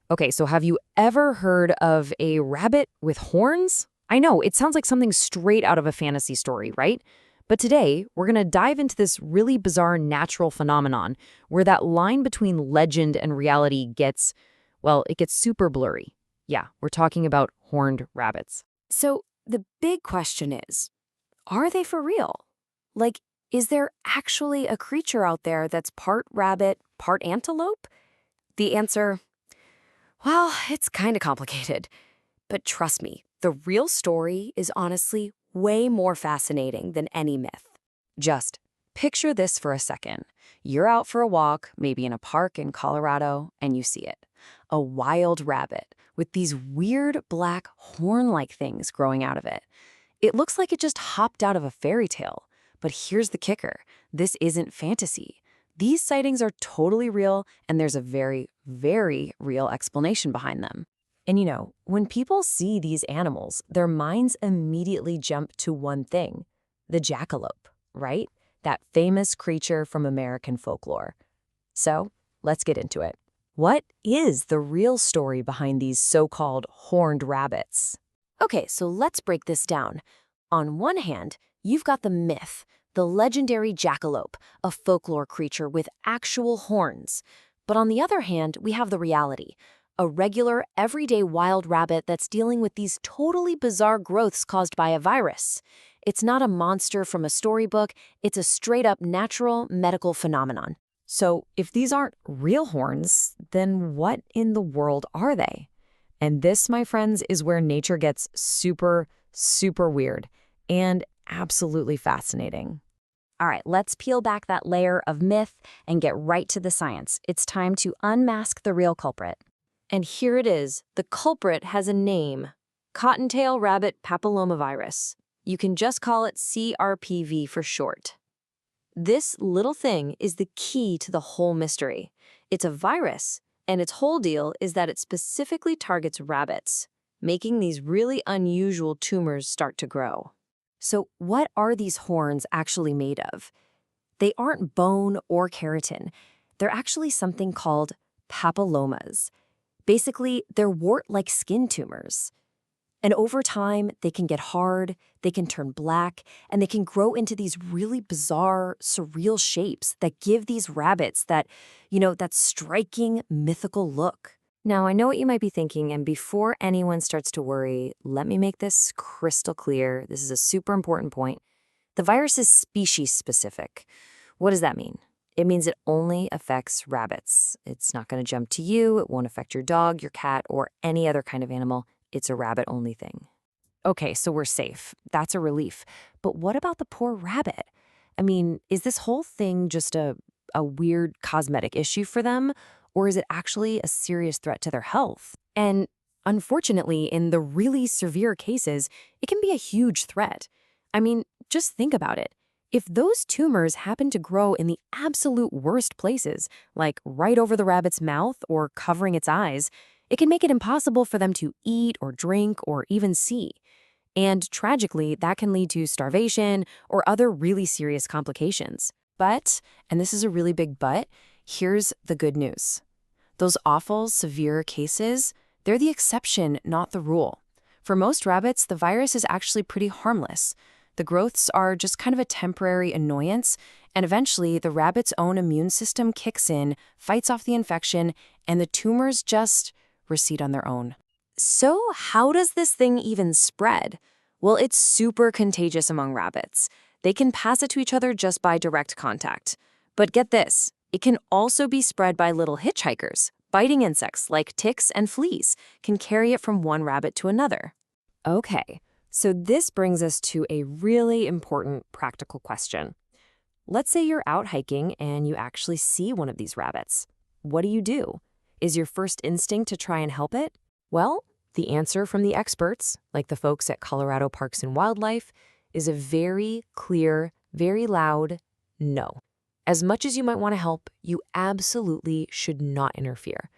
Okay, so have you ever heard of a rabbit with horns? I know, it sounds like something straight out of a fantasy story, right? But today, we're going to dive into this really bizarre natural phenomenon where that line between legend and reality gets, well, it gets super blurry. Yeah, we're talking about horned rabbits. So the big question is, are they for real? Like, is there actually a creature out there that's part rabbit, part antelope? The answer, well, it's kind of complicated. But trust me, the real story is honestly way more fascinating than any myth. Just picture this for a second. You're out for a walk, maybe in a park in Colorado, and you see it. A wild rabbit with these weird black horn-like things growing out of it. It looks like it just hopped out of a fairy tale. But here's the kicker. This isn't fantasy. These sightings are totally real, and there's a very, very real explanation behind them. And when people see these animals, their minds immediately jump to one thing, the jackalope, right? That famous creature from American folklore. So, let's get into it. What is the real story behind these so-called horned rabbits? Okay, so let's break this down. On one hand, you've got the myth, the legendary jackalope, a folklore creature with actual horns. But on the other hand, we have the reality, a regular, everyday wild rabbit that's dealing with these totally bizarre growths caused by a virus. It's not a monster from a storybook, it's a straight-up natural medical phenomenon. So, if these aren't real horns, then what in the world are they? And this, my friends, is where nature gets super, super weird and absolutely fascinating. All right, let's peel back that layer of myth and get right to the science. It's time to unmask the real culprit. And here it is. The culprit has a name, cottontail rabbit papillomavirus. You can just call it CRPV for short. This little thing is the key to the whole mystery. It's a virus, and its whole deal is that it specifically targets rabbits, making these really unusual tumors start to grow. So what are these horns actually made of? They aren't bone or keratin. They're actually something called papillomas. Basically, they're wart-like skin tumors. And over time, they can get hard, they can turn black, and they can grow into these really bizarre, surreal shapes that give these rabbits that striking, mythical look. Now, I know what you might be thinking, and before anyone starts to worry, let me make this crystal clear. This is a super important point. The virus is species-specific. What does that mean? It means it only affects rabbits. It's not going to jump to you, it won't affect your dog, your cat, or any other kind of animal. It's a rabbit-only thing. Okay, so we're safe. That's a relief. But what about the poor rabbit? I mean, is this whole thing just a weird cosmetic issue for them? Or is it actually a serious threat to their health? And unfortunately, in the really severe cases, it can be a huge threat. I mean, just think about it. If those tumors happen to grow in the absolute worst places, like right over the rabbit's mouth or covering its eyes, it can make it impossible for them to eat or drink or even see. And tragically, that can lead to starvation or other really serious complications. But, and this is a really big but, here's the good news. Those awful, severe cases, they're the exception, not the rule. For most rabbits, the virus is actually pretty harmless. The growths are just kind of a temporary annoyance, and eventually the rabbit's own immune system kicks in, fights off the infection, and the tumors just recede on their own. So how does this thing even spread? Well, it's super contagious among rabbits. They can pass it to each other just by direct contact. But get this, it can also be spread by little hitchhikers. Biting insects like ticks and fleas can carry it from one rabbit to another. Okay. So this brings us to a really important practical question. Let's say you're out hiking and you actually see one of these rabbits. What do? Is your first instinct to try and help it? Well, the answer from the experts, like the folks at Colorado Parks and Wildlife, is a very clear, very loud no. As much as you might want to help, you absolutely should not interfere.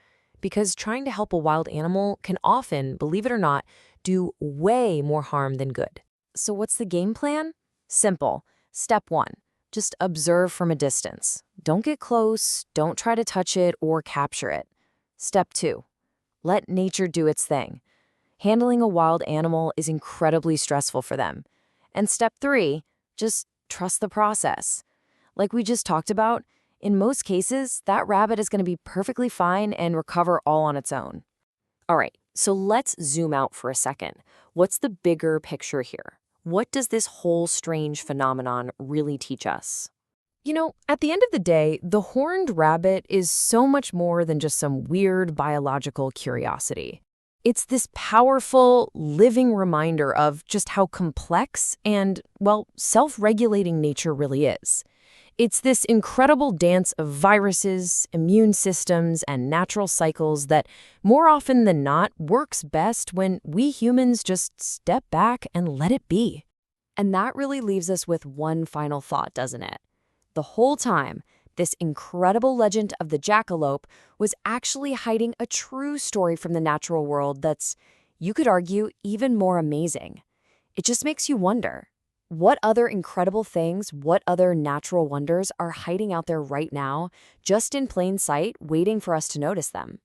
Because trying to help a wild animal can often, believe it or not, do way more harm than good. So what's the game plan? Simple. Step 1. Just observe from a distance. Don't get close, don't try to touch it or capture it. Step 2. Let nature do its thing. Handling a wild animal is incredibly stressful for them. And step 3, just trust the process. Like we just talked about, in most cases, that rabbit is going to be perfectly fine and recover all on its own. All right, so let's zoom out for a second. What's the bigger picture here? What does this whole strange phenomenon really teach us? At the end of the day, the horned rabbit is so much more than just some weird biological curiosity. It's this powerful, living reminder of just how complex and, well, self-regulating nature really is. It's this incredible dance of viruses, immune systems, and natural cycles that, more often than not, works best when we humans just step back and let it be. And that really leaves us with one final thought, doesn't it? The whole time, this incredible legend of the jackalope was actually hiding a true story from the natural world that's, you could argue, even more amazing. It just makes you wonder. What other incredible things, what other natural wonders are hiding out there right now, just in plain sight, waiting for us to notice them?